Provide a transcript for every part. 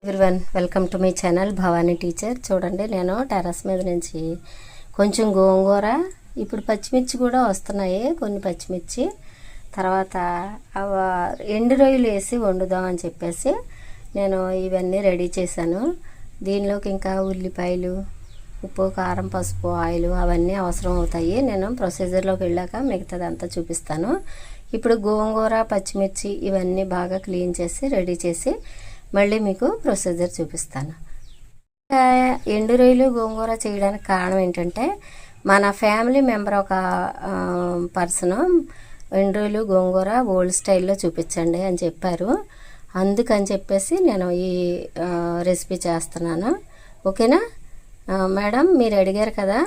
Everyone welcome to my channel Bhavani teacher. చూడండి, నేను terrace మీద నుంచి కొంచెం గోంగూర, ఇప్పుడు పచ్చిమిర్చి కూడా వస్తున్నాయి, కొన్ని పచ్చిమిర్చి, తర్వాత ఎండు రొయ్యలు వేసి వండుదామని చెప్పేసి నేను ఇవన్నీ రెడీ చేశాను. దీనిలోకి ఇంకా ఉల్లిపాయలు, ఉప్పు, కారం, పసుపు, ఆయిల్ అవన్నీ అవసరం అవుతాయి. నేను ప్రొసీజర్లోకి వెళ్ళాక మిగతాదంతా చూపిస్తాను. ఇప్పుడు గోంగూర, పచ్చిమిర్చి ఇవన్నీ బాగా క్లీన్ చేసి రెడీ చేసి మళ్ళీ మీకు ప్రొసీజర్ చూపిస్తాను. ఎండు రొయ్యలు గోంగూర చేయడానికి కారణం ఏంటంటే, మన ఫ్యామిలీ మెంబర్ ఒక పర్సన్ ఎండు రొయ్యలు గోంగూర ఓల్డ్ స్టైల్లో చూపించండి అని చెప్పారు. అందుకని చెప్పేసి నేను ఈ రెసిపీ చేస్తున్నాను. ఓకేనా మేడం, మీరు అడిగారు కదా,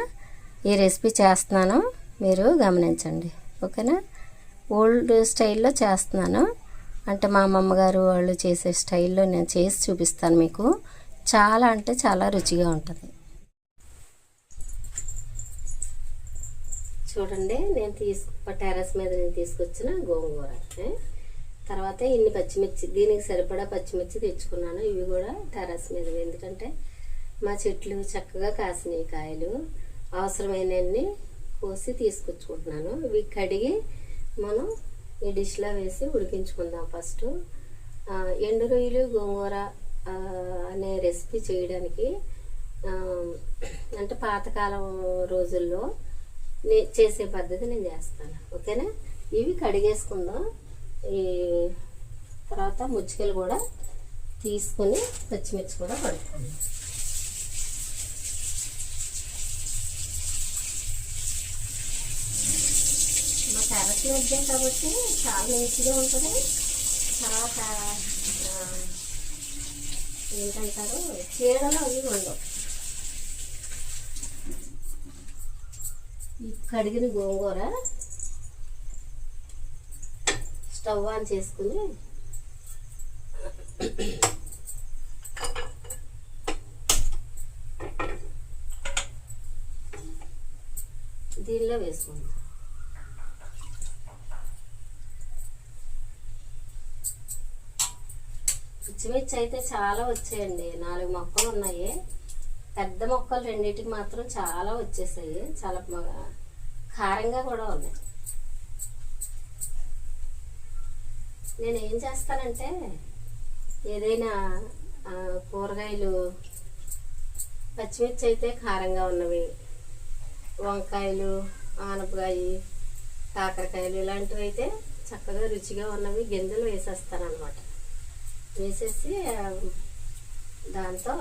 ఈ రెసిపీ చేస్తున్నాను, మీరు గమనించండి. ఓకేనా, ఓల్డ్ స్టైల్లో చేస్తున్నాను, అంటే మా అమ్మమ్మగారు వాళ్ళు చేసే స్టైల్లో నేను చేసి చూపిస్తాను మీకు. చాలా అంటే చాలా రుచిగా ఉంటుంది. చూడండి, నేను టెర్రస్ మీద నేను తీసుకొచ్చిన గోంగూర, తర్వాత ఇన్ని పచ్చిమిర్చి, దీనికి సరిపడా పచ్చిమిర్చి తెచ్చుకున్నాను. ఇవి కూడా టెర్రస్ మీద, ఎందుకంటే మా చెట్లు చక్కగా కాసినాయి కాయలు, అవసరమైనన్ని కోసి తీసుకొచ్చుకుంటున్నాను. ఇవి కడిగి మనం ఈ డిష్లో వేసి ఉడికించుకుందాం. ఫస్ట్ ఎండు రొయ్యలు గోంగూర అనే రెసిపీ చేయడానికి, అంటే పాతకాలం రోజుల్లో చేసే పద్ధతి నేను చేస్తాను. ఓకేనా, ఇవి కడిగేసుకుందాం. ఈ తర్వాత ముచ్చికలు కూడా తీసుకొని పచ్చిమిర్చి కూడా పడుతుంది. టెర్రస్ మీద కాబట్టి చాలా మంచిగా ఉంటుంది. తర్వాత ఏంటంటారు, చీడలు అవి ఉండవు. ఈ కడిగిన గోంగూర స్టవ్ ఆన్ చేసుకుని దీనిలో వేసుకుందాం. పచ్చిమిర్చి అయితే చాలా వచ్చాయండి, 4 మొక్కలు ఉన్నాయి. పెద్ద మొక్కలు రెండింటికి మాత్రం చాలా వచ్చేసాయి, చాలా కారంగా కూడా ఉన్నాయి. నేను ఏం చేస్తానంటే, ఏదైనా కూరగాయలు పచ్చిమిర్చి అయితే కారంగా ఉన్నవి, వంకాయలు, ఆనపకాయ, కాకరకాయలు ఇలాంటివి అయితే చక్కగా రుచిగా ఉన్నవి గింజలు వేసేస్తాను అన్నమాట. వేసేసి దాంతో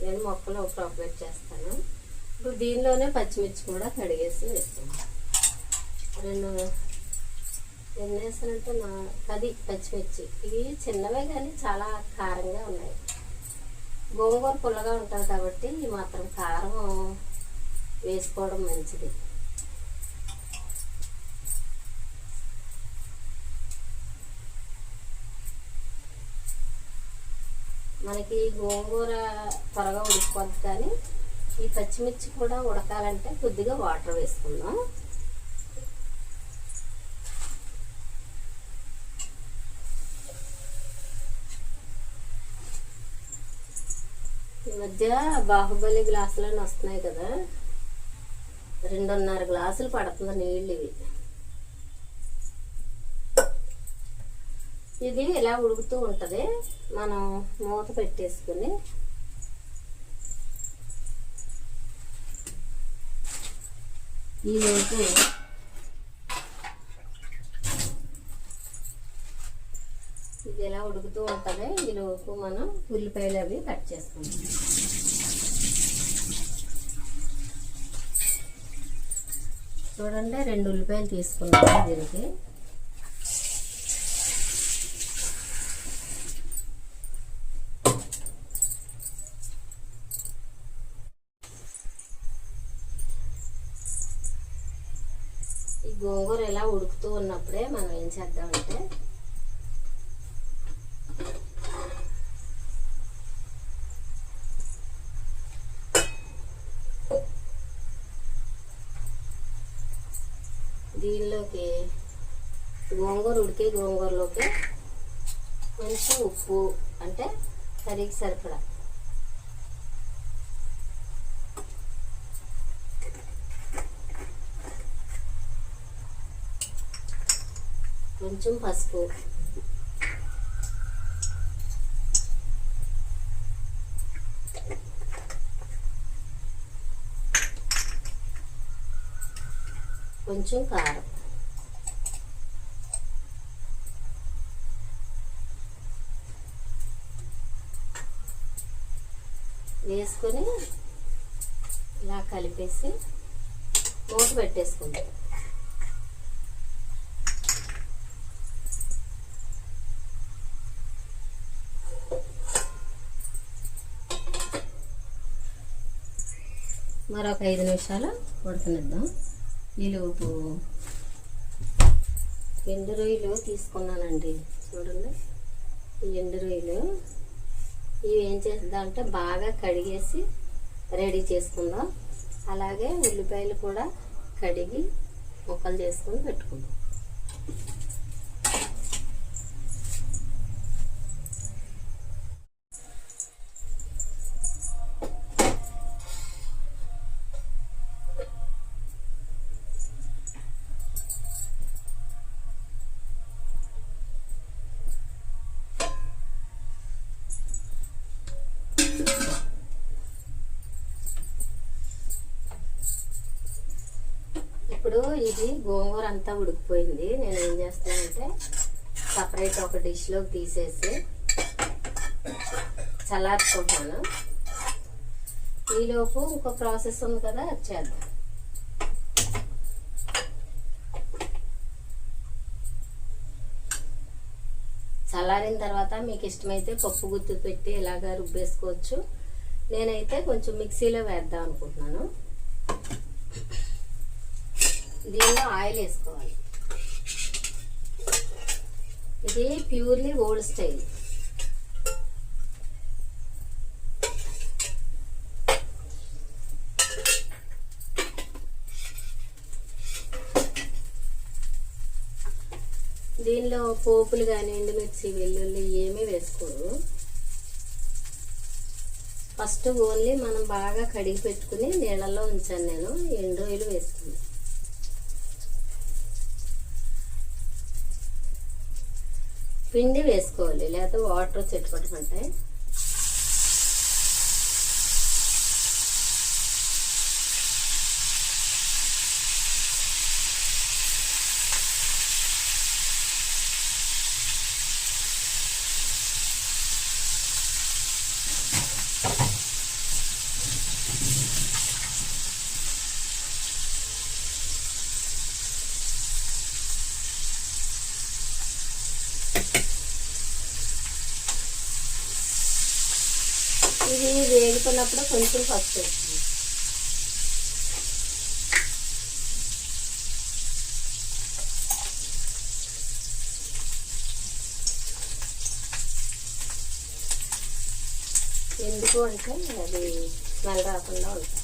నేను మొక్కలు ప్రాపరేట్ చేస్తాను. ఇప్పుడు దీనిలోనే పచ్చిమిర్చి కూడా కడిగేసి వేస్తాను. ఎన్ని వేసానంటే 10 పచ్చిమిర్చి. ఇవి చిన్నవే కానీ చాలా కారంగా ఉన్నాయి. గోంగూర పుల్లగా ఉంటుంది కాబట్టి ఈ మాత్రం కారం వేసుకోవడం మంచిది. మనకి గోంగూర త్వరగా ఉడికిపోద్ది, కానీ ఈ పచ్చిమిర్చి కూడా ఉడకాలంటే కొద్దిగా వాటర్ వేసుకుందాం. ఈ మధ్య బాహుబలి గ్లాసులని వస్తున్నాయి కదా, 2.5 గ్లాసులు పడుతుంది నీళ్ళు. ఇది ఇలా ఉడుకుతూ ఉంటుంది. మనం మూత పెట్టేసుకుని ఈలోపు ఇది ఎలా ఉడుకుతూ ఉంటుంది, ఈలోపు మనం ఉల్లిపాయలు అవి కట్ చేసుకుంటాం. చూడండి, 2 ఉల్లిపాయలు తీసుకున్నాము దీనికి. ఈ గోంగూర ఎలా ఉడుకుతూ ఉన్నప్పుడే మనం ఏం చేద్దామంటే, దీనిలోకి గోంగూరలోకి కొంచెం ఉప్పు, అంటే కర్రీకి సరిపడా కొంచెం పసుపు, కొంచెం కారం, వేసుకొని ఇలా కలిపేసి మూత పెట్టేసుకుంటాం. మరొక 5 నిమిషాలు ఉడకనిద్దాం. ఈలోపు ఎండు రొయ్యలు తీసుకున్నానండి. చూడండి, ఈ ఎండు రొయ్యలు ఇవి ఏం చేద్దాం అంటే బాగా కడిగేసి రెడీ చేసుకుందాం. అలాగే ఉల్లిపాయలు కూడా కడిగి ముక్కలు చేసుకొని పెట్టుకుందాం. ఇప్పుడు ఇది గోంగూర అంతా ఉడికిపోయింది. నేను ఏం చేస్తానంటే సపరేట్ ఒక డిష్లోకి తీసేసి చల్లార్చుకుంటాను. ఈలోపు ఇంకో ప్రాసెస్ ఉంది కదా, అది చేద్దాం. చల్లారిన తర్వాత మీకు ఇష్టమైతే పప్పు గుత్తి పెట్టి ఇలాగా రుబ్బేసుకోవచ్చు. నేనైతే కొంచెం మిక్సీలో వేద్దాం అనుకుంటున్నాను. దీనిలో ఆయిల్ వేసుకోవాలి. ఇది ప్యూర్లీ ఓల్డ్ స్టైల్. దీనిలో పోపులు కానీ ఎండుమిర్చి, వెల్లుల్లి ఏమీ వేసుకోరు. ఫస్ట్ ఓన్లీ మనం బాగా కడిగి పెట్టుకుని నీళ్ళల్లో ఉంచాను నేను. ఎండు రొయ్యలు వేసుకున్నాను. పిండి వేసుకోవాలి, లేకపోతే వాటర్ చెట్టుపట్టుకుంటాయి. ఇది వేగుతున్నప్పుడు కొంచెం పసుపు వేస్తుంది. ఎందుకు అంటే అది స్మెల్ రాకుండా ఉంటుంది.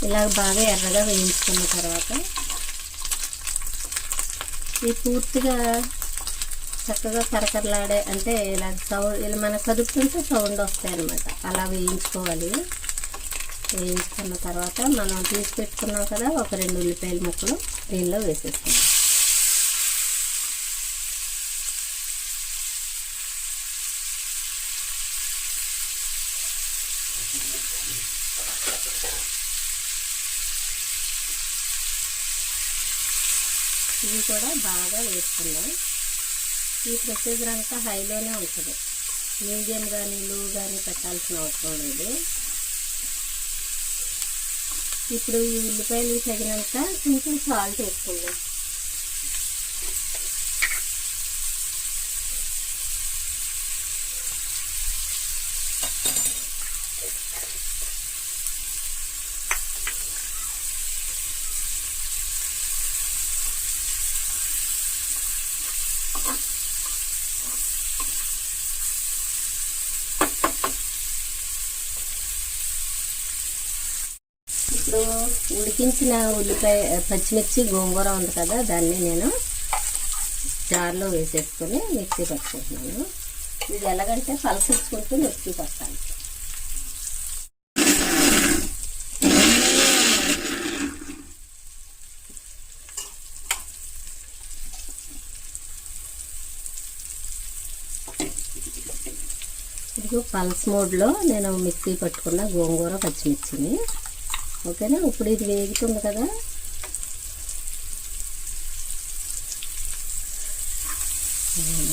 ఇలా బాగా ఎర్రగా వేయించుకున్న తర్వాత ఇది పూర్తిగా చక్కగా కరకరలాడే, అంటే ఇలా సౌండ్, ఇలా మనకు కదుపుతుంటే సౌండ్ వస్తాయి అన్నమాట. అలా వేయించుకోవాలి. వేయించుకున్న తర్వాత మనం తీసి పెట్టుకున్నాం కదా, ఒక 2 ఉల్లిపాయల ముక్కలు దీనిలో వేసేసుకున్నాం. ఇవి కూడా బాగా వేసుకున్నాం. ఈ ప్రొసీజర్ అంతా హైలోనే ఉంటుంది. మీడియం కానీ లో కానీ పెట్టాల్సిన అవసరం లేదు. ఇప్పుడు ఈ ఉల్లిపాయలు తగినంత కొంచెం సాల్ట్ వేసుకుందాం. ఇప్పుడు ఉడికించిన ఉల్లిపాయ పచ్చిమిర్చి గోంగూర ఉంది కదా, దాన్ని నేను జార్లో వేసేసుకొని మిక్సీ పట్టుకుంటున్నాను. ఇది ఎలాగంటే పలసెచ్చుకుంటూ మిక్సీ పట్టాలి. ఇది పల్స్ మోడ్లో నేను మిక్సీ పట్టుకున్న గోంగూర పచ్చిమిర్చిని. ఓకేనా, ఇప్పుడు ఇది వేగుతుంది కదా,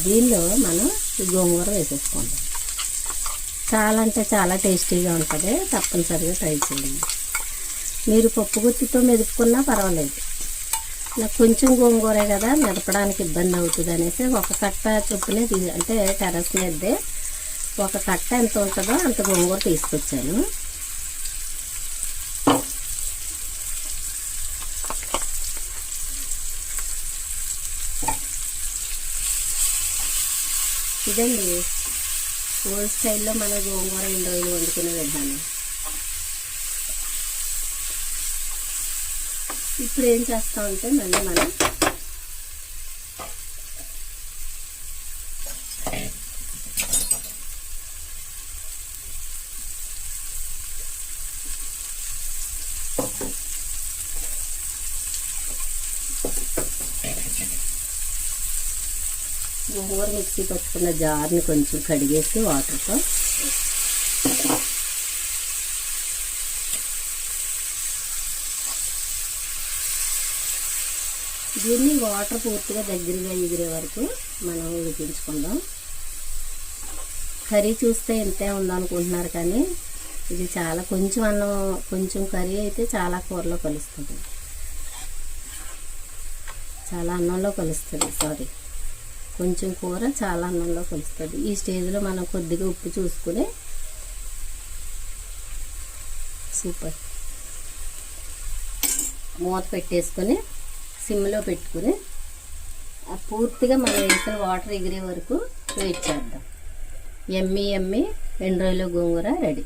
దీనిలో మనం ఈ గోంగూర వేసేసుకుందాం. చాలా అంటే చాలా టేస్టీగా ఉంటుంది, తప్పనిసరిగా ట్రై చేయండి. మీరు పప్పు గుత్తితో మెదుపుకున్నా పర్వాలేదు. నాకు కొంచెం గోంగూరే కదా, మెదపడానికి ఇబ్బంది అవుతుంది అనేసి ఒక కట్ట చొప్పునే అంటే టెర్రస్ మీదే ఒక కట్ట ఎంత ఉంటుందో అంత గోంగూర తీసుకొచ్చాను. ఇదండి ఓల్డ్ స్టైల్లో మన గోంగూర ఎన్ని రోజులు వండుకునే విధానం. ఇప్పుడు ఏం చేస్తామంటే మళ్ళీ మనం గోంగూర మిక్సీ పట్టుకున్న జార్ని కొంచెం కడిగేసి వాటర్తో దీన్ని వాటర్ పూర్తిగా దగ్గరగా ఎగిరే వరకు మనం ఉడికించుకుందాం. కర్రీ చూస్తే ఇంతే ఉందనుకుంటున్నారు కానీ ఇది చాలా కొంచెం అన్నం, కొంచెం కర్రీ అయితే చాలా కూరలో కలుస్తుంది, చాలా అన్నంలో కలుస్తుంది. కొంచెం కూర చాలా అన్నంలో కలుస్తుంది. ఈ స్టేజ్లో మనం కొద్దిగా ఉప్పు చూసుకుని సూపర్ మూత పెట్టేసుకొని సిమ్లో పెట్టుకుని పూర్తిగా మనం వేసిన వాటర్ ఎగిరే వరకు వెయిట్ చేద్దాం. ఎమ్మి 2 రోజుల గోంగూర రెడీ.